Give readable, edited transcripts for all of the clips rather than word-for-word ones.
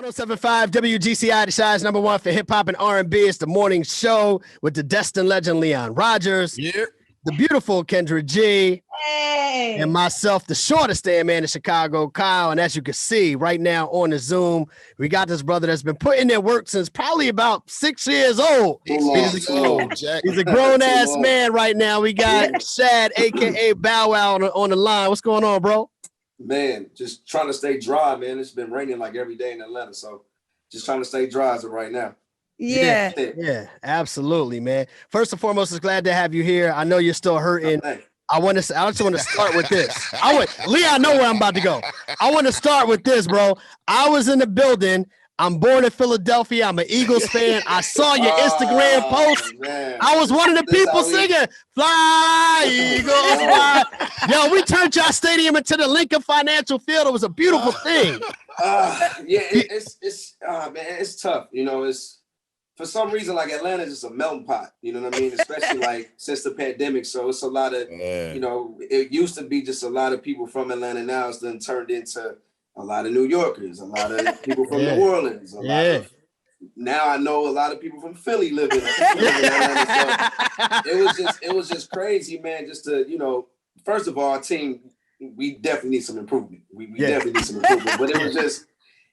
107.5 WGCI, the size number one for hip hop and R&B. It's the morning show with the destined legend Leon Rogers, the beautiful Kendra G, and myself, the shortest damn man in Chicago, Kyle. And as you can see right now on the Zoom, we got this brother that's been putting in work since probably about 6 years old. He's a grown-ass man right now. We got Shad, a.k.a. Bow Wow, on the line. What's going on, bro? Man, just trying to stay dry, man. It's been raining like every day in Atlanta, so just trying to stay dry as of right now. Yeah, absolutely, man. First and foremost, it's glad to have you here. I know you're still hurting. I just want to start with this. Lee, I know where I'm about to go. I want to start with this, bro. I was in the building. I'm born in Philadelphia. I'm an Eagles fan. I saw your Instagram post. Man. I was one of the people singing, "Fly, Eagles, fly." Yo, we turned your stadium into the Lincoln Financial Field. It was a beautiful thing. It's tough. You know, it's for some reason like Atlanta is just a melting pot. You know what I mean? Especially like since the pandemic. So it's a lot of, you know, it used to be just a lot of people from Atlanta. Now it's then turned into a lot of New Yorkers, a lot of people from New Orleans, now I know a lot of people from Philly living in Atlanta. So it was just crazy, man. Just to, you know, first of all, our team, we definitely need some improvement. We definitely need some improvement. But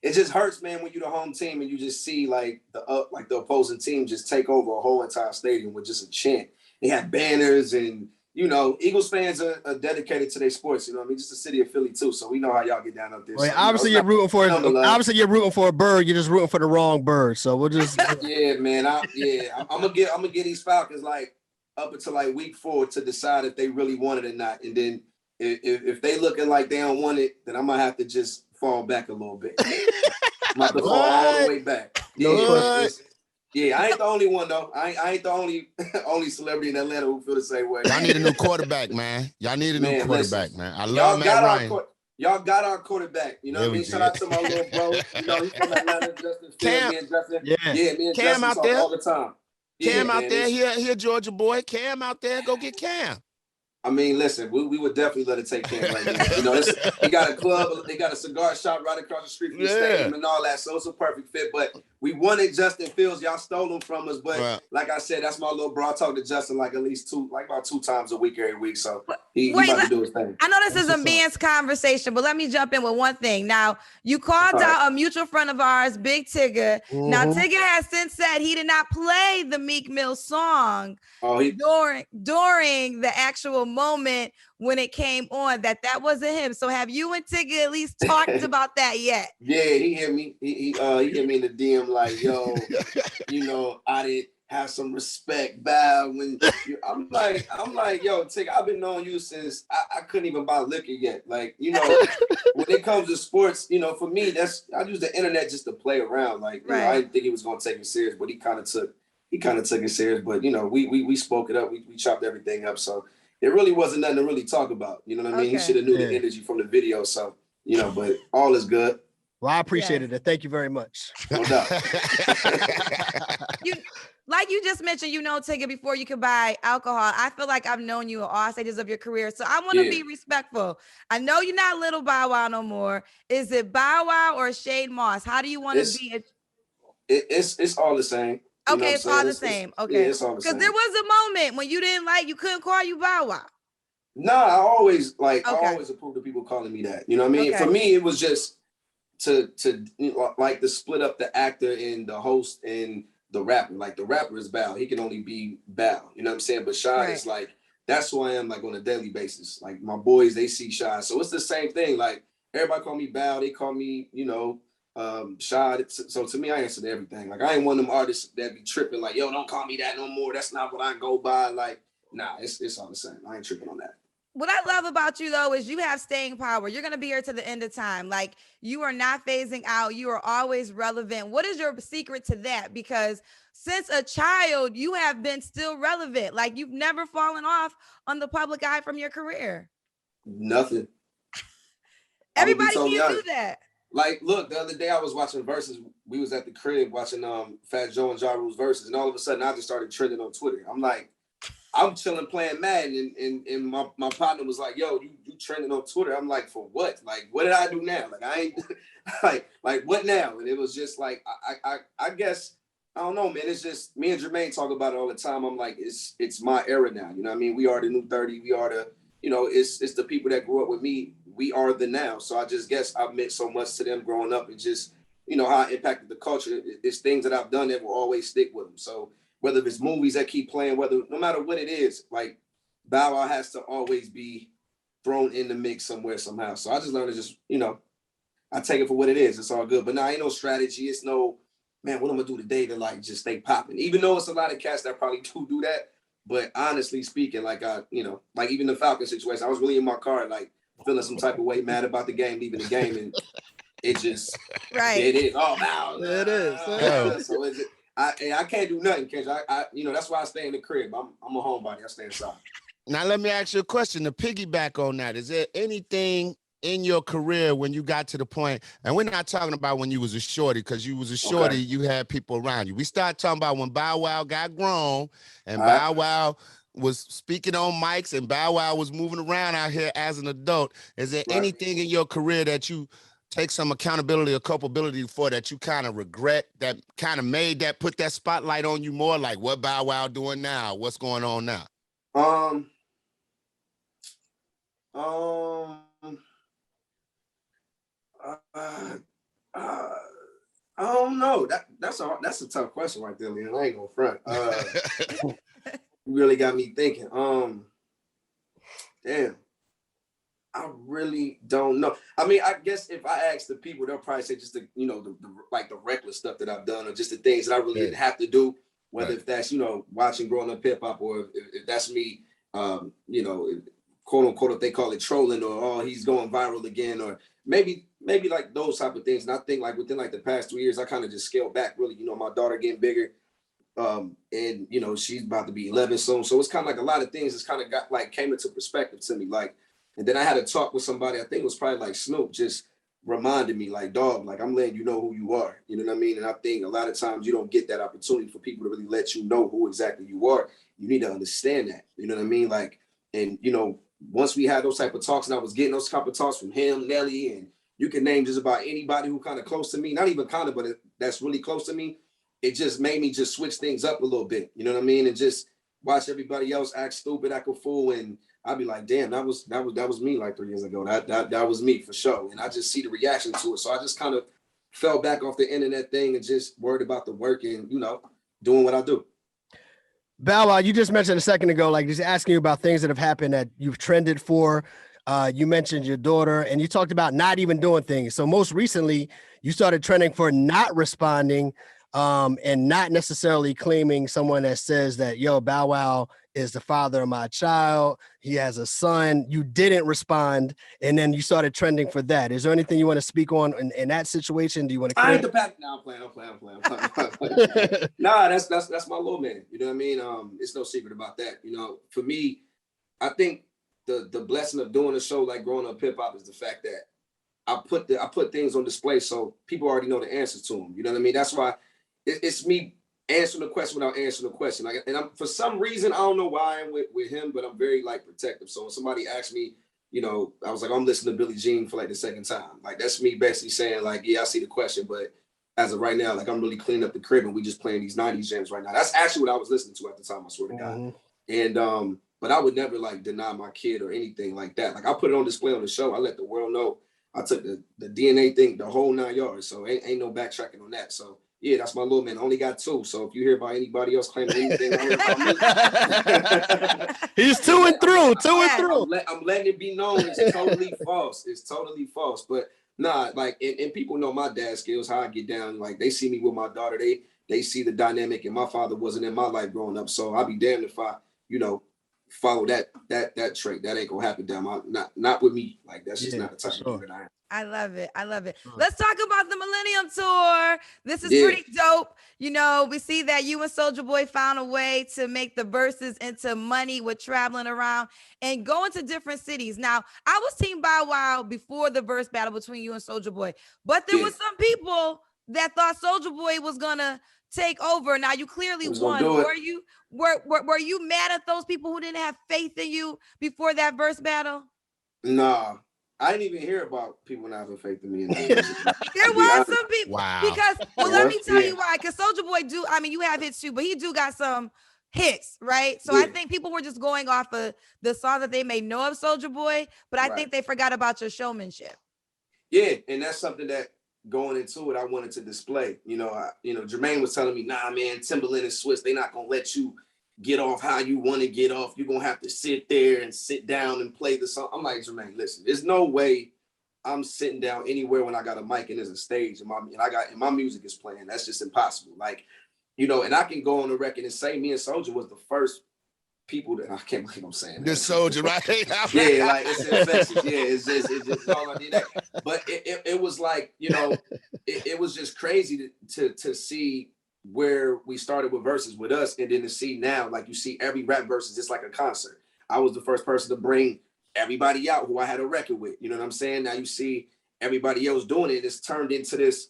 it just hurts, man, when you're the home team and you just see like the opposing team just take over a whole entire stadium with just a chant. They have banners and, you know, Eagles fans are dedicated to their sports. You know what I mean? Just the city of Philly too. So we know how y'all get down up there. Well, so, obviously you're rooting for a bird. You're just rooting for the wrong bird. So we'll just yeah, man. I'm gonna get these Falcons like up until like week 4 to decide if they really want it or not. And then if they looking like they don't want it, then I'm gonna have to just fall back a little bit. I'm have to fall all the way back. Yeah, I ain't the only one though. I ain't the only celebrity in Atlanta who feel the same way. Y'all need a new quarterback, man. Y'all need a new quarterback, man. I love Matt Ryan. Y'all got our quarterback. You know what I mean? Shout out to my little bro. You know, he's from Atlanta, Justin. Cam, me and Justin. Me and Cam Justin out talk there all the time. Cam out there. Here, Georgia boy. Cam out there. Go get Cam. I mean, listen, we would definitely let it take Cam right now. You know, he got a club, they got a cigar shop right across the street from the stadium and all that. So it's a perfect fit. But we wanted Justin Fields. Y'all stole him from us. But like I said, that's my little bro. I talk to Justin like at least about 2 times a week every week. So he about to do his thing. I know this is a man's conversation, but let me jump in with one thing. Now, you called out a mutual friend of ours, Big Tigger. Mm-hmm. Now, Tigger has since said he did not play the Meek Mill song during the actual moment when it came on, that wasn't him. So have you and Tigger at least talked about that yet? Yeah, he hit me. He hit me in the DM like, yo, you know, I didn't have some respect, Val. I'm like, yo, Tigger, I've been knowing you since I couldn't even buy liquor yet. Like, you know, when it comes to sports, you know, for me, I use the internet just to play around. Like, you know, I didn't think he was gonna take it serious, but he kind of took it serious. But you know, we spoke it up. We chopped everything up. So it really wasn't nothing to really talk about. You know what I mean? He should have knew the energy from the video. So, you know, but all is good. Well, I appreciated it. Thank you very much. No doubt. Like you just mentioned, you know, Tigger, before you could buy alcohol, I feel like I've known you at all stages of your career. So I want to be respectful. I know you're not Little Bow Wow no more. Is it Bow Wow or Shade Moss? How do you want to be? It's all the same. Okay, it's all the same. Okay. Yeah, it's all the same. Because there was a moment when you you couldn't call you Bow Wow. Nah, I always approve of people calling me that. You know what I mean? For me, it was just to you know, like to split up the actor and the host and the rapper. Like the rapper is Bow. He can only be Bow. You know what I'm saying? But Shy is like, that's who I am like on a daily basis. Like my boys, they see Shy. So it's the same thing. Like everybody call me Bow. They call me, you know, Shy. So to me, I answer to everything. Like I ain't one of them artists that be tripping like, yo, don't call me that no more. That's not what I go by. Like, nah, it's all the same. I ain't tripping on that. What I love about you, though, is you have staying power. You're going to be here to the end of time. Like, you are not phasing out. You are always relevant. What is your secret to that? Because since a child, you have been still relevant. Like, you've never fallen off on the public eye from your career. Nothing. Everybody can't do that. Like, look, the other day I was watching Verzuz. We was at the crib watching Fat Joe and Ja Rule's Verzuz, and all of a sudden I just started trending on Twitter. I'm like, I'm chilling playing Madden, and my partner was like, "Yo, you trending on Twitter?" I'm like, "For what? Like, what did I do now? Like, I ain't like what now?" And it was just like, I guess I don't know, man. It's just me and Jermaine talk about it all the time. I'm like, it's my era now. You know what I mean? We are the new 30. We are the, you know, it's the people that grew up with me. We are the now. So I just guess I've meant so much to them growing up, and just, you know, how I impacted the culture. It's things that I've done that will always stick with them. So whether it's movies that keep playing, no matter what it is, like Bow Wow has to always be thrown in the mix somewhere, somehow. So I just learned to just, you know, I take it for what it is. It's all good. But ain't no strategy. It's no, man, what I'm gonna do today to like just stay popping. Even though it's a lot of cats that probably do that. But honestly speaking, like you know, like even the Falcon situation, I was really in my car, like feeling some type of way, mad about the game, leaving the game, and it just it is. Oh, wow. It is. So is it? I can't do nothing, Kendrick. I you know, that's why I stay in the crib. I'm a homebody. I stay inside. Now let me ask you a question to piggyback on that. Is there anything in your career when you got to the point, and we're not talking about when you was a shorty, because you was a shorty, you had people around you. We start talking about when Bow Wow got grown and Bow Wow was speaking on mics and Bow Wow was moving around out here as an adult. Is there anything in your career that you take some accountability or culpability for that you kind of regret, that kind of made that, put that spotlight on you more, like what Bow Wow doing now? What's going on now? I don't know. That's a tough question right there, Leon. I ain't gonna front. You really got me thinking. Damn. I really don't know. I mean, I guess if I ask the people, they'll probably say just the, you know, the like the reckless stuff that I've done, or just the things that I really didn't have to do. Whether if that's, you know, watching growing up hip hop, or if that's me, you know, quote unquote, if they call it trolling, or oh, he's going viral again, or maybe like those type of things. And I think like within like the past 3 years, I kind of just scaled back. Really, you know, my daughter getting bigger, and you know, she's about to be 11 soon. So it's kind of like a lot of things. It's kind of got like came into perspective to me, like. And then I had a talk with somebody, I think it was probably like Snoop, just reminded me like, dog, like I'm letting you know who you are. You know what I mean? And I think a lot of times you don't get that opportunity for people to really let you know who exactly you are. You need to understand that. You know what I mean? Like, and you know, once we had those type of talks, and I was getting those type of talks from him, Nelly, and you can name just about anybody who kind of close to me, not even kind of, but that's really close to me. It just made me just switch things up a little bit. You know what I mean? And just watch everybody else act stupid, act a fool, and I'd be like, damn, that was me like 3 years ago. That was me for sure. And I just see the reaction to it. So I just kind of fell back off the internet thing and just worried about the work and, you know, doing what I do. Bow Wow, you just mentioned a second ago, like just asking you about things that have happened that you've trended for. You mentioned your daughter, and you talked about not even doing things. So most recently, you started trending for not responding, and not necessarily claiming someone that says that, yo, Bow Wow is the father of my child. He has a son. You didn't respond, and then you started trending for that. Is there anything you want to speak on in that situation? Do you want to? I ain't the pack. No, I'm playing. Nah, that's my little man. You know what I mean? It's no secret about that. You know, for me, I think the blessing of doing a show like Growing Up Hip Hop is the fact that I put things on display so people already know the answers to them. You know what I mean? That's why it's me answering the question without answering the question. Like, and I'm, for some reason, I don't know why I'm with him, but I'm very like protective. So when somebody asks me, you know, I was like, I'm listening to Billie Jean for like the second time. Like that's me basically saying like, yeah, I see the question, but as of right now, like I'm really cleaning up the crib and we just playing these 90s jams right now. That's actually what I was listening to at the time, I swear to God. And but I would never like deny my kid or anything like that. Like I put it on display on the show. I let the world know. I took the DNA thing, the whole 9 yards. So ain't no backtracking on that. So yeah, that's my little man. Only got 2. So if you hear about anybody else claiming anything about me, he's 2 and through. I'm letting it be known. It's totally false. It's totally false. But nah, like, and people know my dad skills, how I get down. Like they see me with my daughter. They see the dynamic, and my father wasn't in my life growing up. So I'll be damned if I, you know, follow that trait. That ain't gonna happen down not with me. Like that's just not the type of thing that I am. I love it. Let's talk about the Millennium Tour. This is pretty dope. You know, we see that you and Soulja Boy found a way to make the Verzuz into money with traveling around and going to different cities. Now, I was Team Bow Wow before the verse battle between you and Soulja Boy, but there was some people that thought Soulja Boy was gonna take over. Now you clearly won. Were you mad at those people who didn't have faith in you before that verse battle? Nah, I didn't even hear about people not having faith in me. There was some people. Wow. Because let me tell you why. Because Soulja Boy you have hits too, but he do got some hits, right? So I think people were just going off of the song that they may know of Soulja Boy, but I think they forgot about your showmanship. Yeah, and that's something that going into it, I wanted to display. Jermaine was telling me, nah, man, Timbaland and Swiss, they not gonna let you get off how you want to get off. You're gonna have to sit there and sit down and play the song. I'm like, Jermaine, listen, there's no way I'm sitting down anywhere when I got a mic and there's a stage and my music is playing. That's just impossible. Like, and I can go on the record and say me and Soulja was the first people that I can't believe I'm saying the Soulja, right? Yeah, like it's infectious. Yeah, it's just all I did that. But it was like, it was just crazy to see where we started with Verzuz with us, and then to see now, like you see every rap verse is just like a concert. I was the first person to bring everybody out who I had a record with. You know what I'm saying? Now you see everybody else doing it. It's turned into this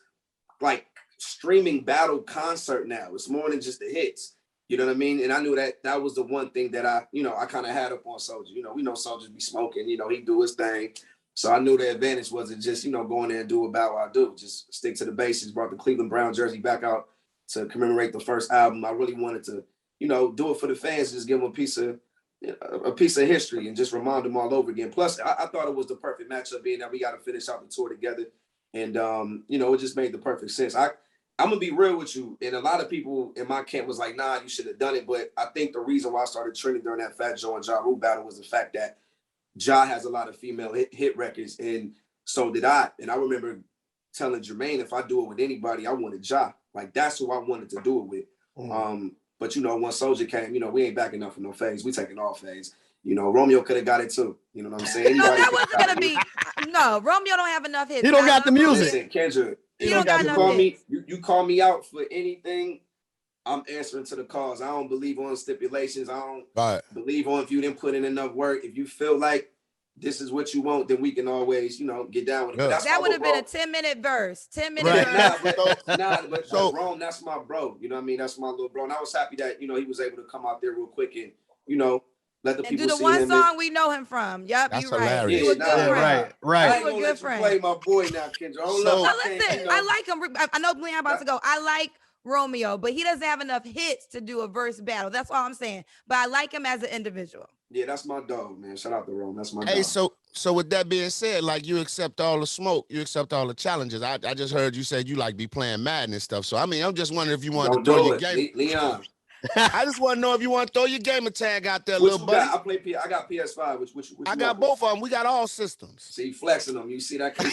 like streaming battle concert now. It's more than just the hits. You know what I mean? And I knew that was the one thing that I kind of had up on Soulja. We know Soulja be smoking, he do his thing. So I knew the advantage wasn't just, going there and do about what I do. Just stick to the basics. Brought the Cleveland Brown jersey back out to commemorate the first album. I really wanted to, do it for the fans, just give them a piece of history and just remind them all over again. Plus, I thought it was the perfect matchup being that we got to finish out the tour together. And, it just made the perfect sense. I'm gonna be real with you, and a lot of people in my camp was like, nah, you should have done it. But I think the reason why I started trending during that Fat Joe and Ja Rule battle was the fact that Ja has a lot of female hit records, and so did I. And I remember telling Jermaine, if I do it with anybody, I wanted Ja. Like, that's who I wanted to do it with. But once Soulja came, we ain't backing up for no phase. We taking all phase. Romeo could have got it too. You know what I'm saying? No, that wasn't gonna be. No, Romeo don't have enough hits. He don't got the music. Listen, Kendra, you don't got enough hits. You call me out for anything, I'm answering to the calls. I don't believe on stipulations. I don't believe on if you didn't put in enough work. If you feel like this is what you want, then we can always, get down with it. Yeah. That would have been a 10-minute verse. 10-minute verse. But Rome, that's my bro. You know what I mean? That's my little bro. And I was happy that, he was able to come out there real quick and, let the people do the see one him song we know him from. Yep, that's you're right. hilarious. You a good friend. Right. I ain't gonna let you play my boy now, Kendra. Listen, I like him. I know Leon about to go. I like Romeo, but he doesn't have enough hits to do a verse battle. That's all I'm saying. But I like him as an individual. Yeah, that's my dog, man. Shout out to Rome. That's my dog. Hey, so with that being said, like you accept all the smoke, you accept all the challenges. I just heard you said you like be playing Madden and stuff. So I mean, I'm just wondering if you want to throw your game. Leon. I just want to know if you want to throw your gamer tag out there, little buddy. I got PS5. Which I got both of them. We got all systems. See, flexing them. You see that? I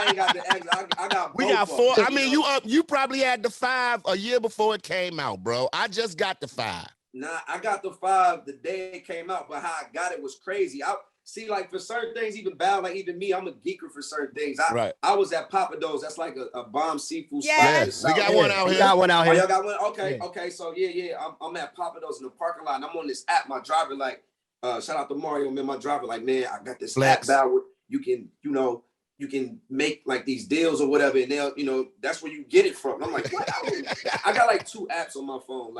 ain't got the X. I got both. We got 4. I mean, you probably had the 5 a year before it came out, bro. I just got the 5. Nah, I got the 5 the day it came out, but how I got it was crazy. See, like for certain things, even me, I'm a geeker for certain things. I was at Papa Do's. That's like a bomb seafood spot. Yes, we got one out here. We got one out here. Oh, y'all got one? Okay. So I'm at Papa Do's in the parking lot, and I'm on this app. My driver shout out to Mario, man. My driver man, I got this app where you can, you can make like these deals or whatever, and they'll, that's where you get it from. And I'm like, what? I got like 2 apps on my phone,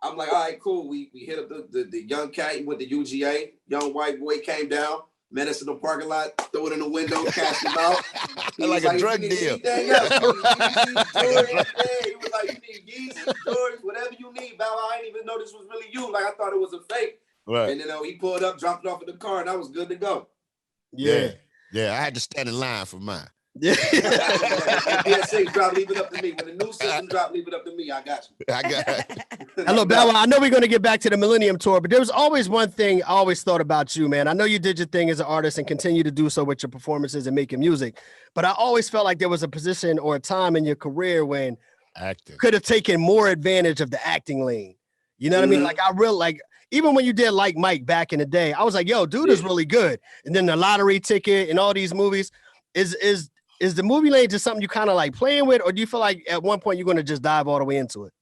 I'm like, all right, cool. We hit up the young cat with the UGA. Young white boy came down, met us in the parking lot, threw it in the window, cashed him out. Like a drug deal. He was like, you need Yeezy, Jordans, whatever you need, Bow. I didn't even know this was really you. Like, I thought it was a fake. Right. And then he pulled up, dropped it off in the car, and I was good to go. Yeah, I had to stand in line for mine. Yeah. PS6 drop, leave it up to me. When the new system drop, leave it up to me. I got you. I got it. Hello, Bow. I know we're going to get back to the Millennium Tour, but there was always one thing I always thought about you, man. I know you did your thing as an artist and continue to do so with your performances and making music, but I always felt like there was a position or a time in your career when you could have taken more advantage of the acting lane. You know what I mean? Like, even when you did Like Mike back in the day, I was like, yo, dude is really good. And then the lottery ticket and all these movies, is the movie lane just something you kind of like playing with, or do you feel like at one point you're going to just dive all the way into it?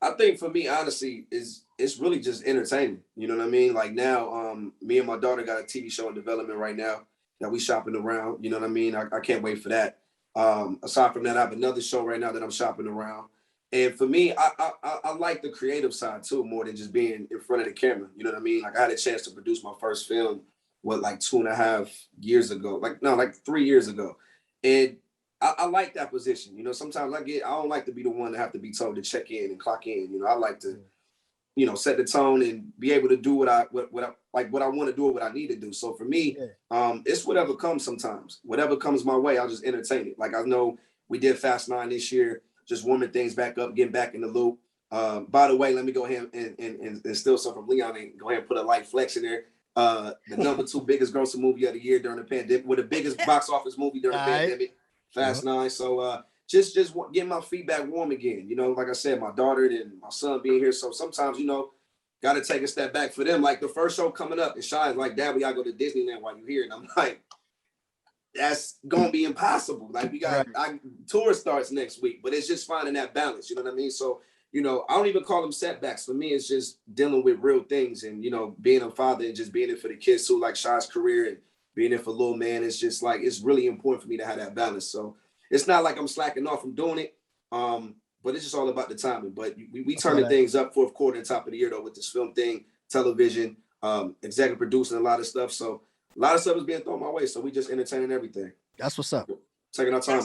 I think for me, honestly, it's really just entertainment. You know what I mean? Like now, me and my daughter got a TV show in development right now that we shopping around. You know what I mean? I can't wait for that. Aside from that, I have another show right now that I'm shopping around. And for me, I like the creative side too, more than just being in front of the camera. You know what I mean? Like I had a chance to produce my first film, like 2.5 years ago, like 3 years ago. And I like that position. You know, sometimes I don't like to be the one to have to be told to check in and clock in. You know, I like to, you know, set the tone and be able to do what I want to do or what I need to do. So for me, it's whatever comes sometimes. Whatever comes my way, I'll just entertain it. Like I know we did Fast 9 this year, just warming things back up, getting back in the loop. By the way, let me go ahead and steal some from Leon and go ahead and put a light flex in there. The number 2 biggest grossing movie of the year during the pandemic, with the biggest box office movie during the pandemic, Fast 9. So just getting my feedback warm again. You know, like I said, my daughter and my son being here. So sometimes, you know, got to take a step back for them. Like the first show coming up, and Shy is like, Dad, we got to go to Disneyland while you're here. And I'm like, that's going to be impossible. Like we got, tour starts next week, but it's just finding that balance. You know what I mean? So, you know, I don't even call them setbacks. For me, it's just dealing with real things and, you know, being a father and just being it for the kids too, like Shy's career and being it for little man. It's just like, it's really important for me to have that balance. So it's not like I'm slacking off from doing it. But it's just all about the timing. But we turning things up fourth quarter and top of the year though, with this film thing, television, executive producing a lot of stuff. So a lot of stuff is being thrown my way. So we just entertaining everything. That's what's up. Taking our time.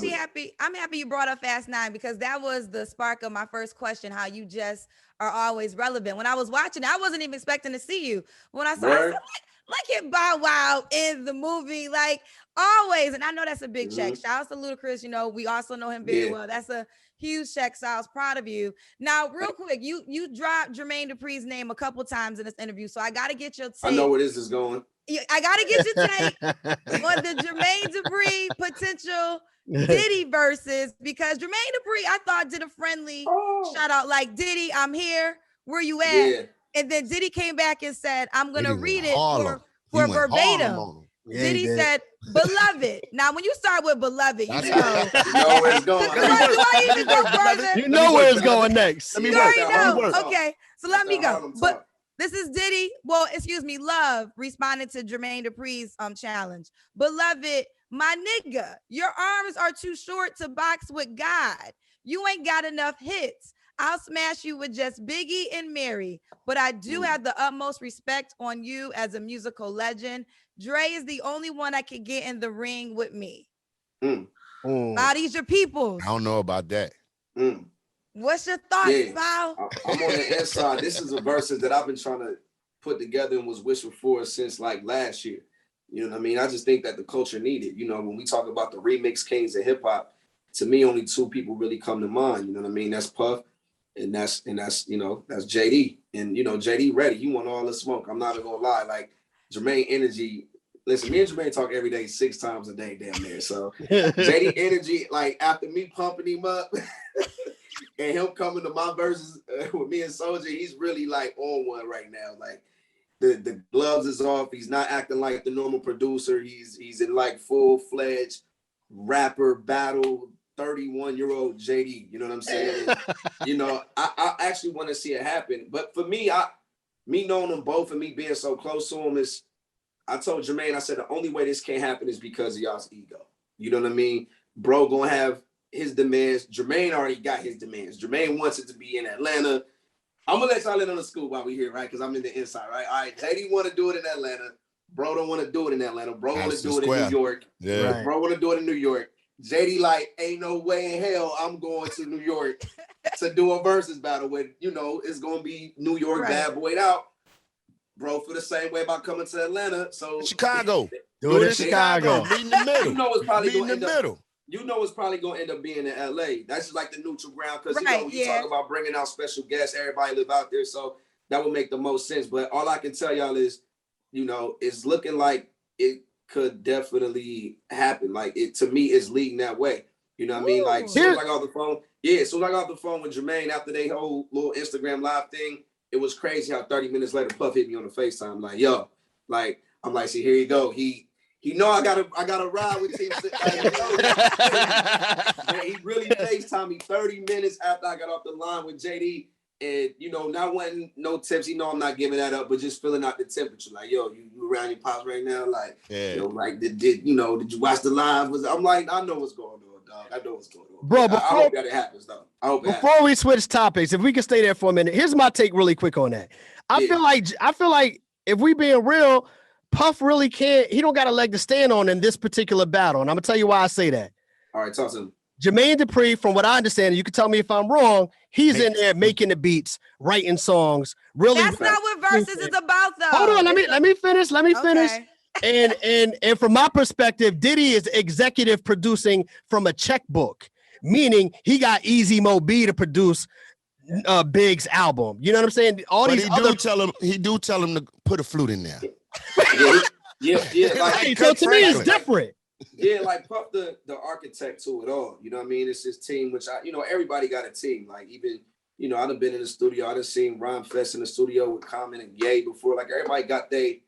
I'm happy you brought up Fast 9 because that was the spark of my first question, how you just are always relevant. When I was watching, I wasn't even expecting to see you. When I saw it, like it Bow Wow in the movie, like always. And I know that's a big check. Shout out to Ludacris. You know, we also know him very well. That's a huge check. So I was proud of you. Now, real quick, you dropped Jermaine Dupri's name a couple times in this interview. So I got to get your take. I know where this is going. I got to get your take on the Jermaine Dupri potential Diddy versus, because Jermaine Dupri, I thought, did a friendly shout out like, Diddy, I'm here. Where you at? Yeah. And then Diddy came back and said, I'm going to read it for verbatim. Diddy said, beloved. Now, when you start with beloved, you know where it's going. You know where it's going next. Let me work. Okay, so let me go. But this is Diddy. Well, excuse me, Love responded to Jermaine Dupri's challenge. Beloved, my nigga, your arms are too short to box with God. You ain't got enough hits. I'll smash you with just Biggie and Mary, but I do have the utmost respect on you as a musical legend. Dre is the only one I can get in the ring with me. These your peoples. I don't know about that. What's your thoughts, Bow? I'm on the inside. This is a verses that I've been trying to put together and was wishing for since like last year. You know what I mean? I just think that the culture needed. You know, when we talk about the remix kings of hip hop, to me, only 2 people really come to mind. You know what I mean? That's Puff. And that's you know, that's JD. And you know, JD ready. He want all the smoke. I'm not even gonna lie. Like Jermaine energy. Listen, me and Jermaine talk every day, 6 times a day, damn near. So JD energy, like after me pumping him up and him coming to my verses with me and Soldier, he's really like on one right now. Like the gloves is off. He's not acting like the normal producer. He's in like full-fledged rapper battle. 31-year-old JD, you know what I'm saying? You know, I actually want to see it happen. But for me, me knowing them both and me being so close to them is, I told Jermaine, I said, the only way this can't happen is because of y'all's ego. You know what I mean? Bro gonna have his demands. Jermaine already got his demands. Jermaine wants it to be in Atlanta. I'm gonna let y'all in on the scoop while we're here, right? Because I'm in the inside, right? All right, JD want to do it in Atlanta. Bro don't want to do it in Atlanta. Bro want to do it in New York. Yeah. Right. Bro want to do it in New York. JD like, ain't no way in hell I'm going to New York to do a versus battle with, you know, it's going to be New York bad boyed out. Bro, feel the same way about coming to Atlanta. So Chicago. Do it in Chicago. Be in the middle. You know it's probably going to end up. You know it's probably going to end up being in LA. That's just like the neutral ground because, you know, you talk about bringing out special guests, everybody live out there. So that would make the most sense. But all I can tell y'all is, you know, it's looking like it could definitely happen. Like it to me is leading that way. You know what I mean? Like as soon as I got off the phone, as soon as I got off the phone with Jermaine after they whole little Instagram live thing, it was crazy how 30 minutes later Puff hit me on the FaceTime. Like, yo, like I'm like, see, here you go. He know I gotta ride with him. He really FaceTimed me 30 minutes after I got off the line with JD. And, you know, not wanting no tips. You know, I'm not giving that up, but just filling out the temperature. Like, yo, you around your pops right now? Like, you know, like, did you watch the live? I'm like, I know what's going on, dog. I know what's going on. Bro, I hope that it happens, though. Before we switch topics, if we can stay there for a minute, here's my take really quick on that. I feel like if we being real, Puff really can't. He don't got a leg to stand on in this particular battle, and I'm gonna tell you why I say that. All right, talk to him. Jermaine Dupri, from what I understand, you can tell me if I'm wrong. He's in there making the beats, writing songs. Really, that's not what Verzuz is about, though. Hold on, let me finish. And from my perspective, Diddy is executive producing from a checkbook, meaning he got Easy Mo B to produce Big's album. You know what I'm saying? He do tell him to put a flute in there. Yeah. Like, so to me, it's different. Yeah, like Puff the architect to it all. You know what I mean? It's his team, which everybody got a team. Like even, I done been in the studio. I done seen Rhyme Fest in the studio with Common and Ye before. Like everybody got they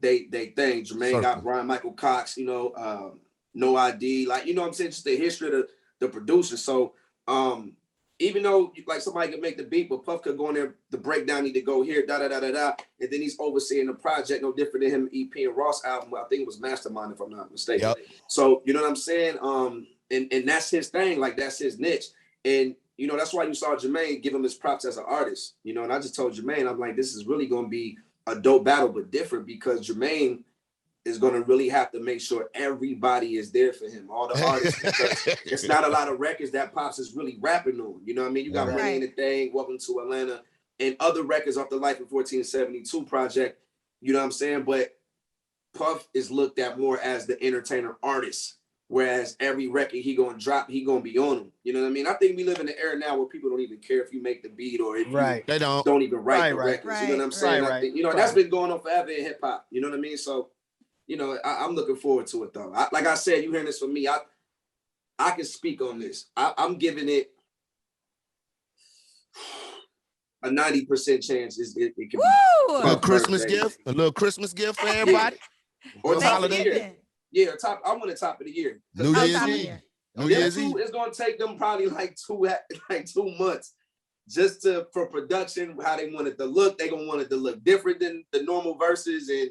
thing. Jermaine got Brian Michael Cox, No ID. Like, you know what I'm saying? Just the history of the producer. So even though like somebody could make the beat, but Puff could go in there, the breakdown need to go here, and then he's overseeing the project, no different than him EP and Ross album. I think it was Mastermind, if I'm not mistaken. Yep. So you know what I'm saying? And that's his thing, like that's his niche. And that's why you saw Jermaine give him his props as an artist. And I just told Jermaine, I'm like, this is really gonna be a dope battle, but different because Jermaine is going to really have to make sure everybody is there for him, all the artists, because it's not a lot of records that Pops is really rapping on. You know what I mean? You got Money Ain't a Thing, Welcome to Atlanta, and other records off the Life in 1472 project. You know what I'm saying? But Puff is looked at more as the entertainer artist, whereas every record he going to drop, he going to be on them. You know what I mean? I think we live in an era now where people don't even care if you make the beat or if they don't even write the records. You know what I'm saying? I think, that's been going on forever in hip hop. You know what I mean? So, I'm looking forward to it, though. Like I said, you hearing this from me, I can speak on this. I'm giving it a 90% chance it can be a little Christmas gift. A little Christmas gift for everybody. Or top of the year. Yeah, I want a top of the year. New Year's Eve. It's gonna take them probably like 2 months just for production, how they want it to look. They're gonna want it to look different than the normal verses, and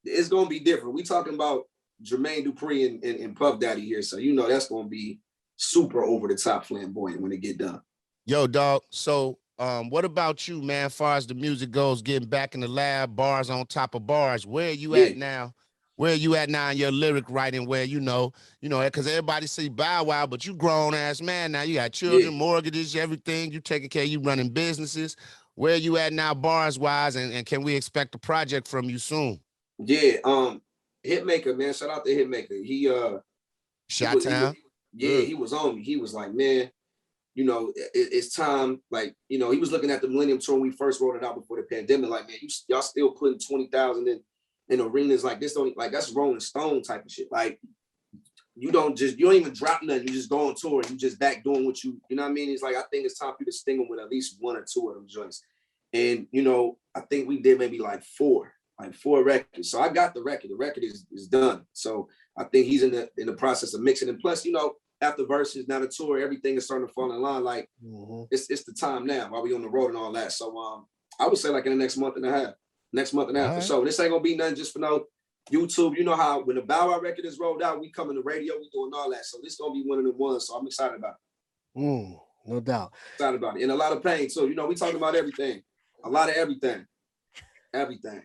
it's gonna be different. We talking about Jermaine Dupri and Puff Daddy here, so that's gonna be super over the top flamboyant when it get done. Yo, dog. So what about you, man? As far as the music goes, getting back in the lab, bars on top of bars. Where are you at now? Where are you at now in your lyric writing? Where because everybody see Bow Wow, but you grown ass man now. You got children, mortgages, everything. You taking care. You running businesses. Where are you at now, bars wise? And can we expect a project from you soon? Yeah, Hitmaker, man. Shout out to Hitmaker. He Shot-Town. He was on me. He was like, man, it's time. Like, he was looking at the Millennium Tour when we first rolled it out before the pandemic. Like, man, y'all still putting 20,000 in arenas like this. That's Rolling Stone type of shit. Like, you don't even drop nothing. You just go on tour and you just back doing what you know what I mean? It's like, I think it's time for you to sting them with at least 1 or 2 of them joints. And, I think we did maybe like 4 records. So I got the record. The record is done. So I think he's in the process of mixing. And plus, after Verzuz, now the tour, everything is starting to fall in line. Like it's the time now while we on the road and all that. So I would say like in the next month and a half. For sure. This ain't gonna be nothing just for no YouTube. You know how when the Bow Wow record is rolled out, we come in the radio, we doing all that. So this gonna be one of the ones. So I'm excited about it. No doubt. Excited about it. And a lot of pain too. We talking about everything. A lot of everything. Everything.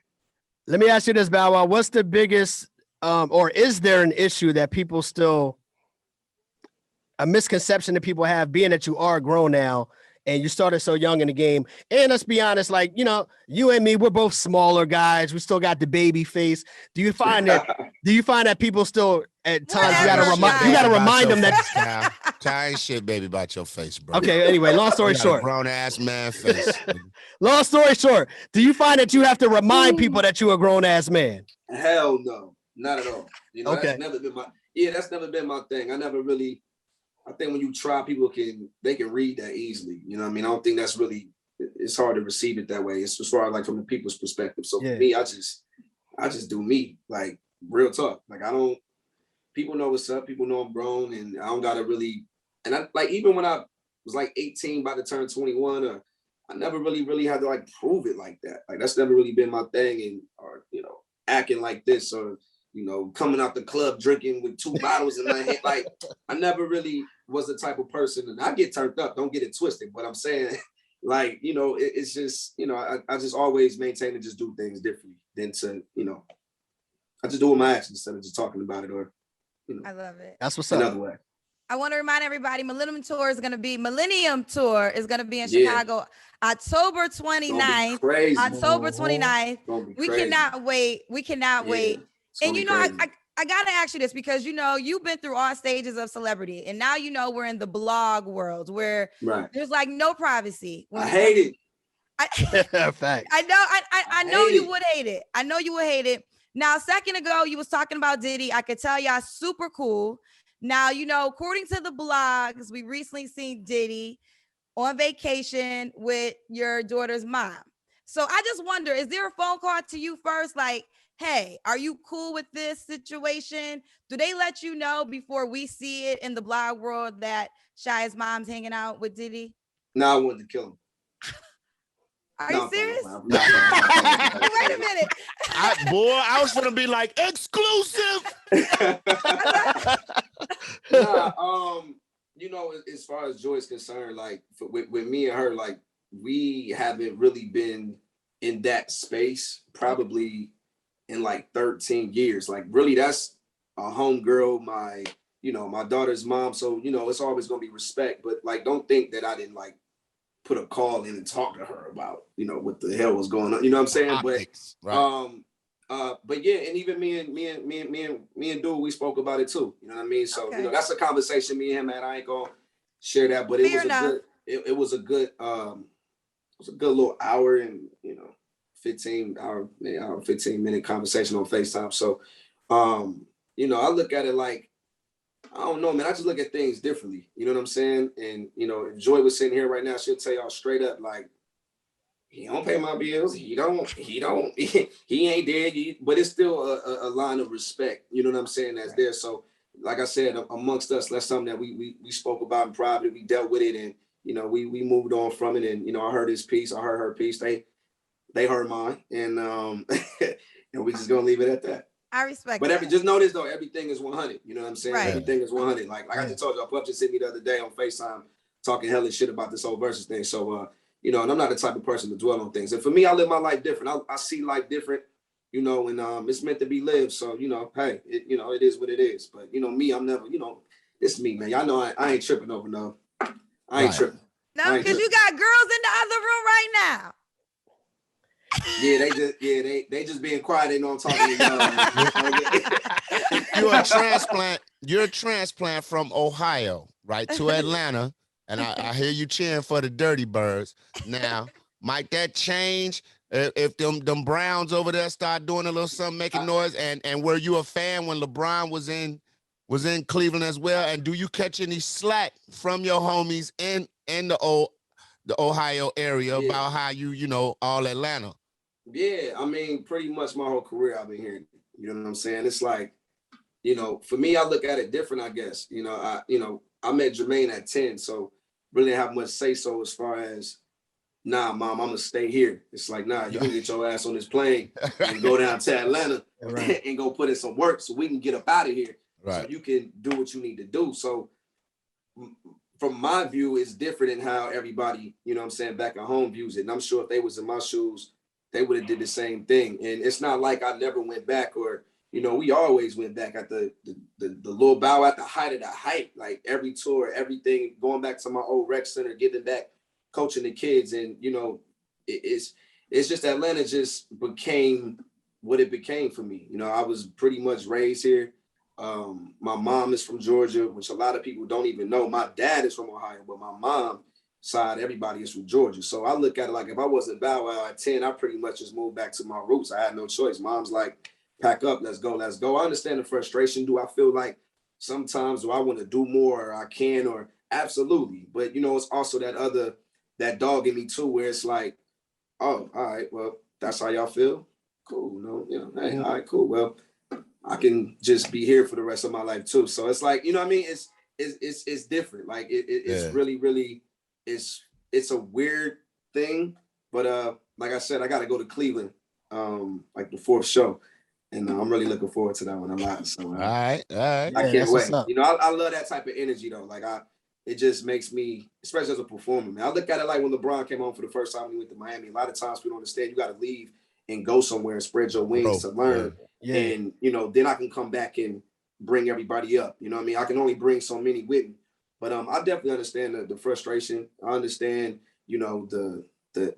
Let me ask you this, Bow Wow. What's the biggest, or is there an issue that people still, a misconception that people have, being that you are grown now and you started so young in the game? And let's be honest, like, you and me, we're both smaller guys. We still got the baby face. Do you find that people still at times you gotta remind them that tie shit, baby, about your face, bro? Okay, anyway, long story short. Grown ass man face. Long story short, do you find that you have to remind people that you're a grown ass man? Hell no, not at all. Okay. That's never been my thing. I think when you try, they can read that easily. You know what I mean? I don't think that's really, it's hard to receive it that way. It's as far as like from the people's perspective. So for me, I just do me, like real talk. Like people know what's up. People know I'm grown and I don't gotta really, and I like, even when I was like 18, about to turn 21, I never really had to like prove it like that. Like that's never really been my thing, or acting like this or you know, coming out the club drinking with 2 bottles in my hand. Like, I never really was the type of person, and I get turned up, don't get it twisted, but I'm saying, like, you know, it's just, you know, I just always maintain to just do things differently than to, you know, I just do it with my actions instead of just talking about it, or, you know. I love it. That's what's up. Another way. I want to remind everybody, Millennium Tour is going to be in Chicago, October 29th. Crazy. October 29th. We cannot wait. We cannot wait. And you know, I got to ask you this, because, you know, you've been through all stages of celebrity, and now, you know, we're in the blog world where there's like no privacy. I hate it. Fact. I know you would hate it. I know you would hate it. Now, a second ago, you was talking about Diddy. I could tell y'all super cool. Now, you know, according to the blogs, we recently seen Diddy on vacation with your daughter's mom. So I just wonder, is there a phone call to you first? Like, hey, are you cool with this situation? Do they let you know before we see it in the blog world that Shia's mom's hanging out with Diddy? No, I wanted to kill him. Are you serious? No. Wait a minute. I was gonna be like, exclusive. You know, as far as Joy's concerned, like with me and her, like we haven't really been in that space probably in like 13 years. Like really, that's a homegirl, my daughter's mom. So, you know, it's always gonna be respect. But like, don't think that I didn't like put a call in and talk to her about, you know, what the hell was going on. You know what I'm saying? But yeah, and even me and Dude, we spoke about it too. You know what I mean? So you know, that's a conversation me and him had. I ain't gonna share that, but it was a good little hour and, you know, 15 minute conversation on FaceTime. So you know, I look at it like, I don't know, man. I just look at things differently. You know what I'm saying? And, you know, if Joy was sitting here right now, she'll tell y'all straight up, like, he don't pay my bills. He ain't dead. But it's still a line of respect. You know what I'm saying? That's there. So, like I said, amongst us, that's something that we spoke about in private. We dealt with it, and, you know, we moved on from it. And, you know, I heard his piece. I heard her piece. They heard mine. And and we just gonna leave it at that. I respect but that. Just notice though, everything is 100. You know what I'm saying? Right. Everything is 100. Like I just told you, Pup just hit me the other day on FaceTime talking hellish shit about this whole Verzuz thing. So you know, and I'm not the type of person to dwell on things. And for me, I live my life different. I see life different, you know, and it's meant to be lived. So, you know, hey, you know, it is what it is. But you know, me, I'm never, you know, it's me, man. Y'all know I ain't tripping over no. I ain't tripping. No, because you got girls in the other room right now. Yeah, they just being quiet. They know I'm talking to y'all. You're a transplant from Ohio, right, to Atlanta, and I hear you cheering for the Dirty Birds. Now, might that change if them Browns over there start doing a little something, making noise? And were you a fan when LeBron was in Cleveland as well? And do you catch any slack from your homies in the Ohio area about how you know all Atlanta? Yeah, I mean, pretty much my whole career I've been hearing. You know what I'm saying? It's like, you know, for me, I look at it different, I guess. You know, I met Jermaine at 10, so really didn't have much say so as far as, nah, mom, I'm gonna stay here. It's like, nah, you can get your ass on this plane and go down to Atlanta and go put in some work so we can get up out of here. So you can do what you need to do. So from my view, it's different in how everybody, you know what I'm saying, back at home views it. And I'm sure if they was in my shoes, they would have did the same thing. And it's not like I never went back, or, you know, we always went back at the little bow at the height of the hype, like every tour, everything, going back to my old rec center, getting back, coaching the kids. And, you know, it's just Atlanta just became what it became for me. You know, I was pretty much raised here. My mom is from Georgia, which a lot of people don't even know. My dad is from Ohio, but my mom side, everybody is from Georgia. So I look at it like, if I wasn't Bow Wow at 10, I pretty much just moved back to my roots. I had no choice. Mom's like, pack up, let's go. I understand the frustration. Do I feel like sometimes do I want to do more, or I can, or absolutely. But, you know, it's also that dog in me too, where it's like, oh, all right, well, that's how y'all feel? Cool, no, you know, hey, all right, cool. Well, I can just be here for the rest of my life too. So it's like, you know what I mean? It's different. Like it's really, it's a weird thing. But like I said, I got to go to Cleveland, like the 4th show. And I'm really looking forward to that one a lot. So all right. I can't wait. You know, I love that type of energy though. Like it just makes me, especially as a performer, man. I look at it like when LeBron came home for the first time when he went to Miami. A lot of times people don't understand you got to leave and go somewhere and spread your wings to learn. Yeah. And, you know, then I can come back and bring everybody up. You know what I mean? I can only bring so many with me. But I definitely understand the frustration. I understand, you know,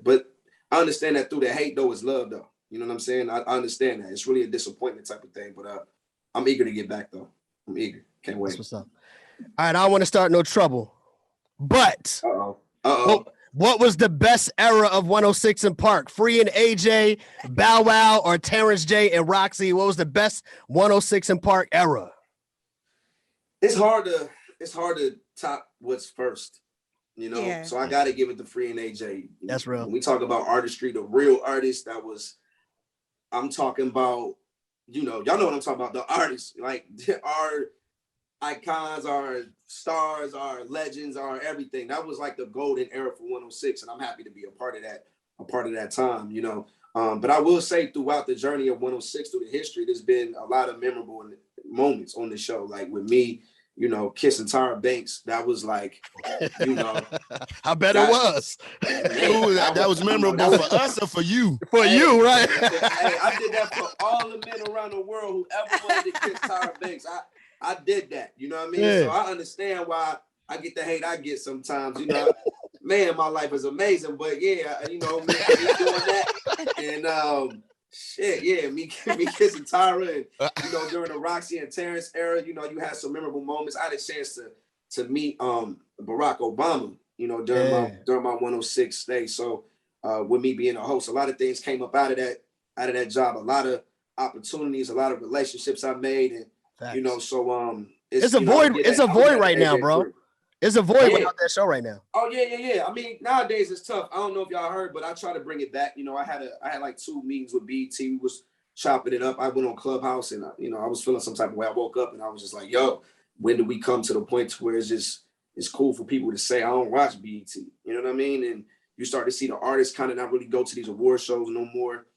but I understand that through the hate though is love though. You know what I'm saying? I understand that. It's really a disappointment type of thing. But I'm eager to get back though. I'm eager. Can't wait. That's what's up. All right, I don't want to start no trouble, but what was the best era of 106 in Park? Free and AJ, Bow Wow, or Terrence J and Roxy? What was the best 106 in Park era? It's hard to top what's first, you know. Yeah. So I got to give it to Free and AJ. That's real. When we talk about artistry, the real artist I'm talking about, you know, y'all know what I'm talking about. The artists, like our icons, our stars, our legends, our everything. That was like the golden era for 106, and I'm happy to be a part of that time, you know. But I will say throughout the journey of 106, through the history, there's been a lot of memorable moments on the show. Like with me, you know, kissing Tyra Banks, that was like, you know. I bet it was. Man, that was memorable for us or for you? For you, right? Hey, I did that for all the men around the world who ever wanted to kiss Tyra Banks. I did that, you know what I mean? Yeah. So I understand why I get the hate I get sometimes, you know. Man, my life is amazing, but yeah, you know, me doing that. And shit, yeah, me kissing Tyra and, you know, during the Roxy and Terrence era, you know, you had some memorable moments. I had a chance to meet Barack Obama, you know, during my 106 stay. So with me being a host, a lot of things came up out of that job, a lot of opportunities, a lot of relationships I made, and you know, so it's a void. It's a void right now, bro. It's a void without that show right now. Oh yeah. I mean, nowadays it's tough. I don't know if y'all heard, but I try to bring it back. You know, I had like 2 meetings with BET. We was chopping it up. I went on Clubhouse, and you know, I was feeling some type of way. I woke up and I was just like, yo, when do we come to the point where it's cool for people to say I don't watch BET? You know what I mean? And you start to see the artists kind of not really go to these award shows no more.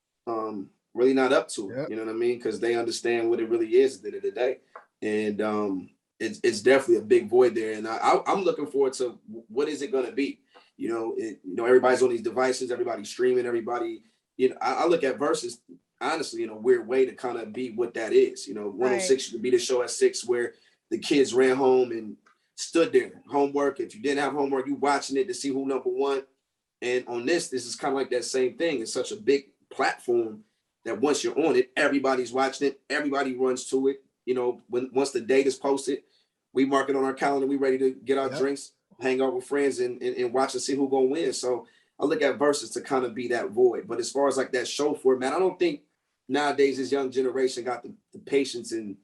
Really not up to it. Yep. You know what I mean? Because they understand what it really is at the end of the day. And it's definitely a big void there. And I'm looking forward to what is it going to be? You know, everybody's on these devices, everybody's streaming, everybody, you know, I look at Verzuz, honestly, in a weird way to kind of be what that is. You know, 106 should be the show at 6 where the kids ran home and stood there. Homework. If you didn't have homework, you watching it to see who number one. And on this is kind of like that same thing. It's such a big platform that once you're on it, everybody's watching it. Everybody runs to it. You know, once the date is posted, we mark it on our calendar. We ready to get our drinks, hang out with friends, and watch and see who's gonna win. So I look at Verzuz to kind of be that void. But as far as like that show format, I don't think nowadays this young generation got the patience and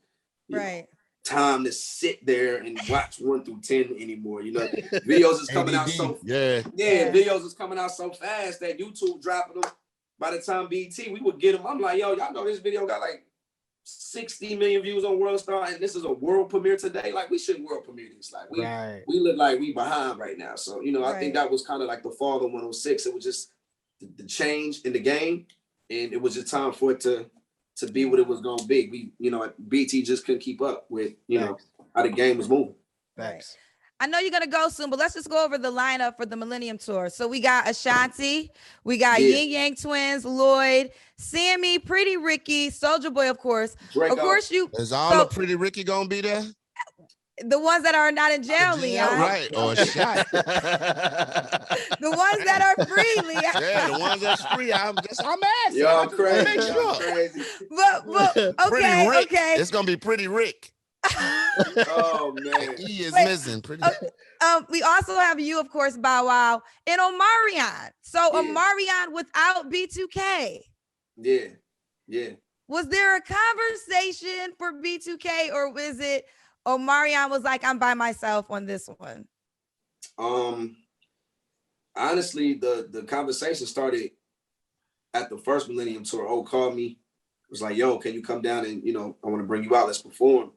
you know, time to sit there and watch 1 through 10 anymore. You know, videos is coming out so videos is coming out so fast that YouTube dropping them. By the time BET, we would get them. I'm like, yo, y'all know this video got like 60 million views on World Star, and this is a world premiere today. Like, we shouldn't world premiere this. Like, we look like we behind right now. So, you know, I think that was kind of like the fall of 106. It was just the change in the game, and it was just time for it to be what it was going to be. We, you know, BT just couldn't keep up with, you know, how the game was moving. Thanks. I know you're going to go soon, but let's just go over the lineup for the Millennium Tour. So we got Ashanti, we got Yin Yang Twins, Lloyd, Sammy, Pretty Ricky, Soulja Boy, of course. Draco. Of course, Is all the Pretty Ricky going to be there? The ones that are not in jail, Leon. Right, or shot. The ones that are free, Leon. Yeah, the ones that's free. I'm asking. Yo, I'm crazy. Make sure. Crazy. But okay. It's going to be Pretty Rick. Oh man, he is missing. Pretty. We also have you, of course, Bow Wow, and Omarion. So Omarion without B2K. Yeah. Was there a conversation for B2K, or was it Omarion was like, I'm by myself on this one? Honestly, the conversation started at the first Millennium Tour. O called me, was like, yo, can you come down and, you know, I want to bring you out, let's perform.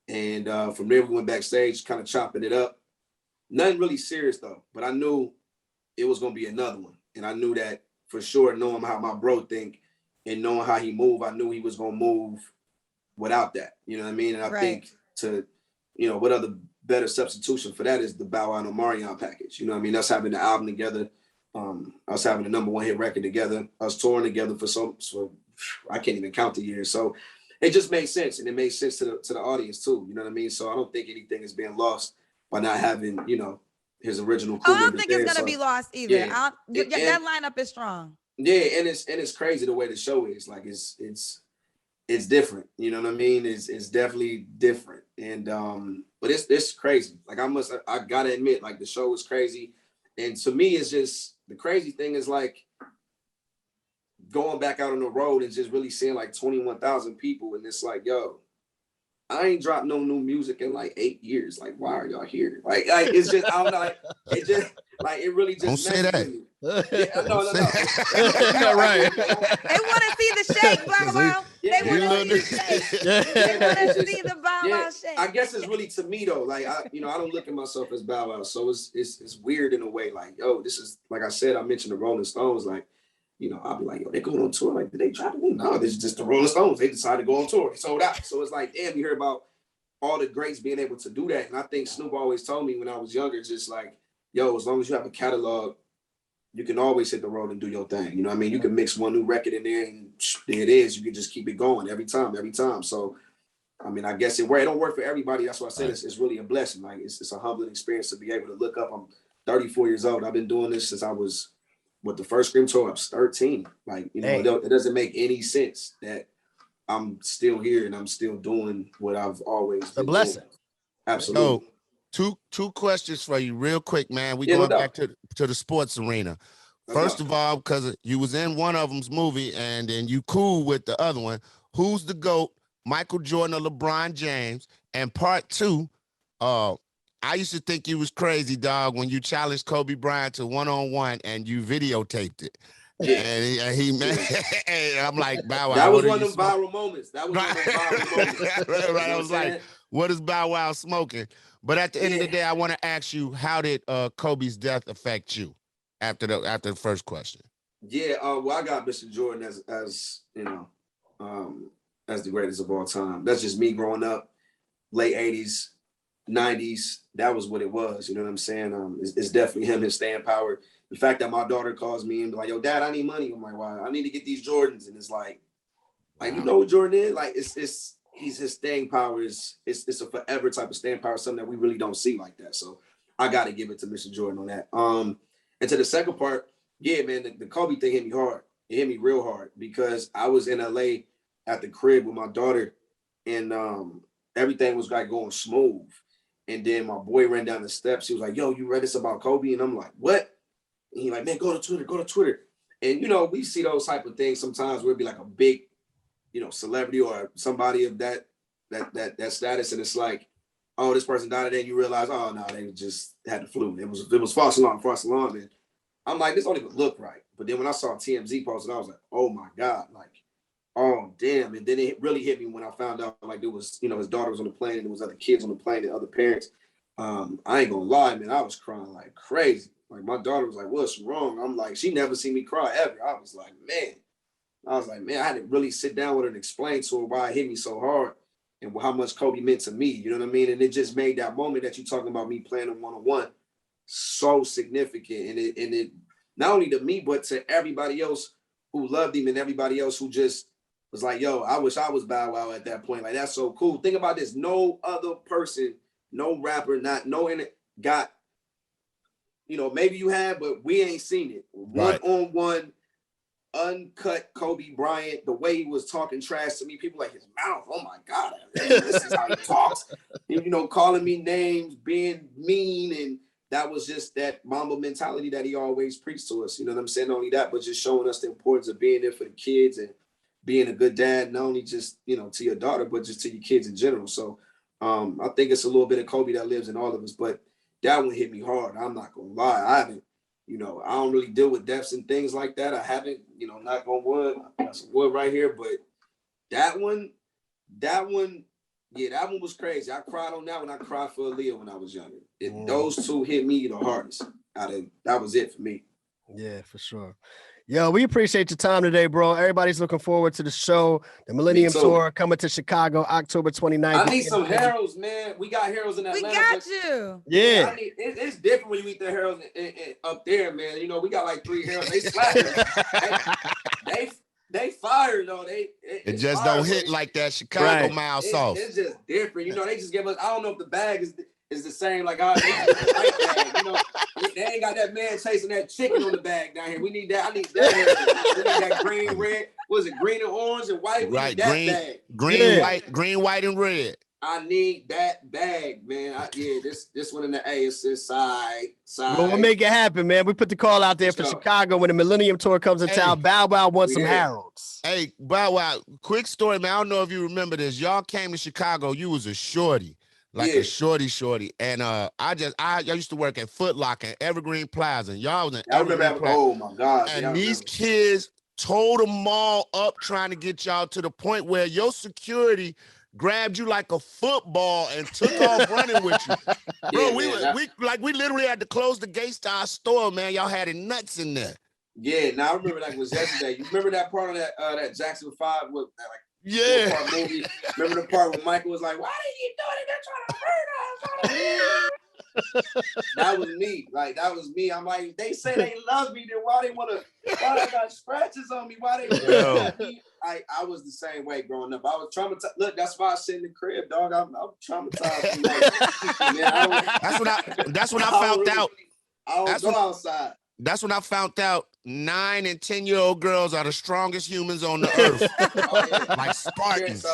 And from there, we went backstage, kind of chopping it up. Nothing really serious, though. But I knew it was going to be another one. And I knew that for sure, knowing how my bro think, and knowing how he moved, I knew he was gonna move without that. You know what I mean? And I think what other better substitution for that is the Bow Wow and Omarion package. You know what I mean? Us having the album together, us having the #1 hit record together, us touring together for I can't even count the years. So it just made sense, and it made sense to the audience too. You know what I mean? So I don't think anything is being lost by not having, his original crew. I don't think it's gonna be lost either. Yeah. That lineup is strong. Yeah, and it's crazy the way the show is. Like it's different. You know what I mean? It's definitely different. And but it's crazy. Like I gotta admit, like the show is crazy. And to me, it's just the crazy thing is like going back out on the road and just really seeing like 21,000 people, and it's like, yo, I ain't dropped no new music in like 8 years. Like, why are y'all here? Like it's just, I don't know. Like, it just, like, it really just. Don't say that. Yeah, no. Right. They want to see the shake, Bow Wow. They want to see the shake. They want to see the Bow Wow shake. I guess it's really to me though. Like I don't look at myself as Bow Wow, so it's weird in a way. Like, yo, this is, like I said, I mentioned the Rolling Stones. Like, I'll be like, yo, they going on tour. Like, did they try to win? No, this is just the Rolling Stones. They decided to go on tour. They sold out. So it's like, damn, you hear about all the greats being able to do that. And I think Snoop always told me when I was younger, just like, yo, as long as you have a catalog, you can always hit the road and do your thing. You know what I mean? You can mix one new record in there and there it is. You can just keep it going every time. So, I mean, I guess it don't work for everybody. That's why I said it's really a blessing. Like, it's a humbling experience to be able to look up. I'm 34 years old. I've been doing this since I was, with the first Scream tour, I was 13. Like, it doesn't make any sense that I'm still here and I'm still doing what I've always been. A blessing. Doing. Absolutely. So, two questions for you real quick, man. We going back to the sports arena. First of all, because you was in one of them's movie and then you cool with the other one. Who's the GOAT, Michael Jordan or LeBron James? And part two, I used to think you was crazy, dog, when you challenged Kobe Bryant to one-on-one and you videotaped it. Yeah. And he and I'm like, Bow Wow. That was one of them viral moments. Right. I was like, what is Bow Wow smoking? But at the end of the day, I want to ask you, how did Kobe's death affect you after the first question? Yeah, well, I got Mr. Jordan as the greatest of all time. That's just me growing up, late 80s, 90s. That was what it was. You know what I'm saying? It's definitely him, his staying power. The fact that my daughter calls me and be like, yo, Dad, I need money. I'm like, why? I need to get these Jordans. And it's like you know what Jordan is? Like, his staying power it's a forever type of staying power, something that we really don't see like that. So I got to give it to Mr. Jordan on that. And to the second part, yeah, man, the Kobe thing hit me hard. It hit me real hard because I was in LA at the crib with my daughter, and everything was like going smooth. And then my boy ran down the steps. He was like, yo, you read this about Kobe? And I'm like, what? And he's like, man, go to Twitter. And, we see those type of things sometimes where it'd be like a big, celebrity or somebody of that status. And it's like, oh, this person died today. And you realize, oh, no, they just had the flu. It was false alarm. And I'm like, this don't even look right. But then when I saw TMZ posted, I was like, oh, my God, like, oh, damn. And then it really hit me when I found out, like, there was, his daughter was on the plane and there was other kids on the plane and other parents. I ain't gonna lie, man, I was crying like crazy. Like, my daughter was like, what's wrong? I'm like, she never seen me cry ever. I was like, man, I had to really sit down with her and explain to her why it hit me so hard and how much Kobe meant to me. You know what I mean? And it just made that moment that you're talking about me playing him one-on-one so significant. And it not only to me, but to everybody else who loved him and everybody else who just was like, yo, I wish I was Bow Wow at that point. Like, that's so cool. Think about this. No other person, no rapper, got, maybe you have, but we ain't seen it. Right. One-on-one, uncut Kobe Bryant, the way he was talking trash to me, people like his mouth, oh my God, this is how he talks. And, calling me names, being mean, and that was just that Mamba mentality that he always preached to us. You know what I'm saying? Not only that, but just showing us the importance of being there for the kids and being a good dad, not only just, to your daughter, but just to your kids in general. So I think it's a little bit of Kobe that lives in all of us, but that one hit me hard. I'm not going to lie. I haven't, I don't really deal with deaths and things like that. I haven't, knock on wood. I got some wood right here, but that one, yeah, that one was crazy. I cried on that one. I cried for Aaliyah when I was younger. Those two hit me the hardest. That was it for me. Yeah, for sure. Yo, we appreciate your time today, bro. Everybody's looking forward to the show. The Millennium Tour coming to Chicago, October 29th. I need some heroes, man. We got heroes in Atlanta. We got you. Yeah. It's different when you eat the heroes up there, man. You know, we got like 3 heroes. They slap. They fire though. It just don't hit like that Chicago mile sauce. It's just different. You know, they just give us. I don't know if the bag is the same. Like they just give us the right bag. You know, they ain't got that man chasing that chicken on the bag down here. We need that. I need that. We need that green, red. What is it? Green and orange and white. We need that bag. Green, white, and red. I need that bag, man. This one in the A is side. Well, we'll make it happen, man. We put the call out there for Chicago when the Millennium Tour comes in town. Bow Wow wants some Harolds. Hey, Bow Wow, quick story, man. I don't know if you remember this. Y'all came to Chicago. You was a shorty, a shorty. And I used to work at Foot Locker and Evergreen Plaza. And y'all was in Evergreen Plaza. Oh my God. And these kids tore the mall up trying to get y'all to the point where your security grabbed you like a football and took off running with you. Bro, we literally had to close the gates to our store, man. Y'all had it nuts in there. Yeah, now I remember it was yesterday. You remember that part of that Jackson 5 with part movie? Remember the part where Michael was like, "Why did you do it? They're trying to murder us." That was me. Like, that was me. I'm like, they say they love me, then why they got scratches on me? Why they me? I was the same way growing up. I was traumatized. Look, that's why I sit in the crib, dog. I'm traumatized. That's when I found out. I don't go outside. That's when I found out 9 and 10-year-old girls are the strongest humans on the earth. Like Spartans.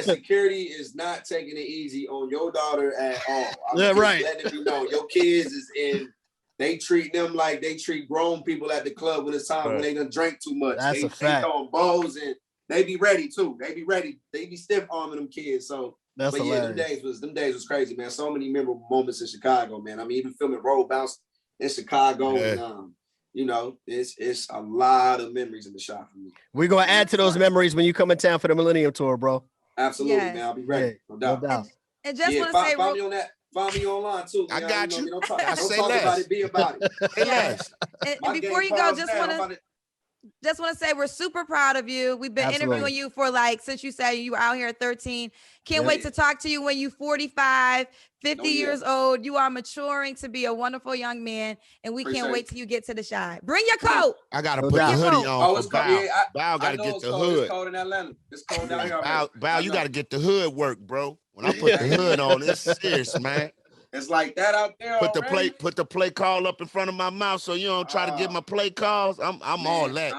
Security is not taking it easy on your daughter at all. Letting you know your kids is in. They treat them like they treat grown people at the club when it's time when they done drank too much. That's a fact. They throwing balls and they be ready too. They be ready. They be stiff arming them kids. So, that's hilarious. Them days was crazy, man. So many memorable moments in Chicago, man. I mean, even filming Roll Bounce in Chicago, and you know, it's a lot of memories in the shop for me. We're gonna add to those memories when you come in town for the Millennium Tour, bro. Absolutely, man. I'll be ready. No doubt. And just want to say, follow me on that. Follow me online too. I got you. Don't talk about it. Be about it. Yes. And before you go, just want to say we're super proud of you. We've been interviewing you for since you said you were out here at 13. Can't wait to talk to you when you're 45, 50 years old. You are maturing to be a wonderful young man, and we can't wait till you get to the Chi. Bring your coat. I gotta put the hoodie on. It's cold. Bow gotta get the hood. It's cold in Atlanta. It's cold down here. Bow, you gotta get the hood work, bro. When I put the hood on, it's serious, man. It's like that out there. Put the play call up in front of my mouth so you don't try to get my play calls. I'm all that.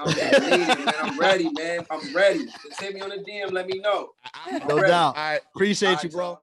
I'm ready, man. I'm ready. Just hit me on the DM. Let me know. No doubt. Appreciate you, bro.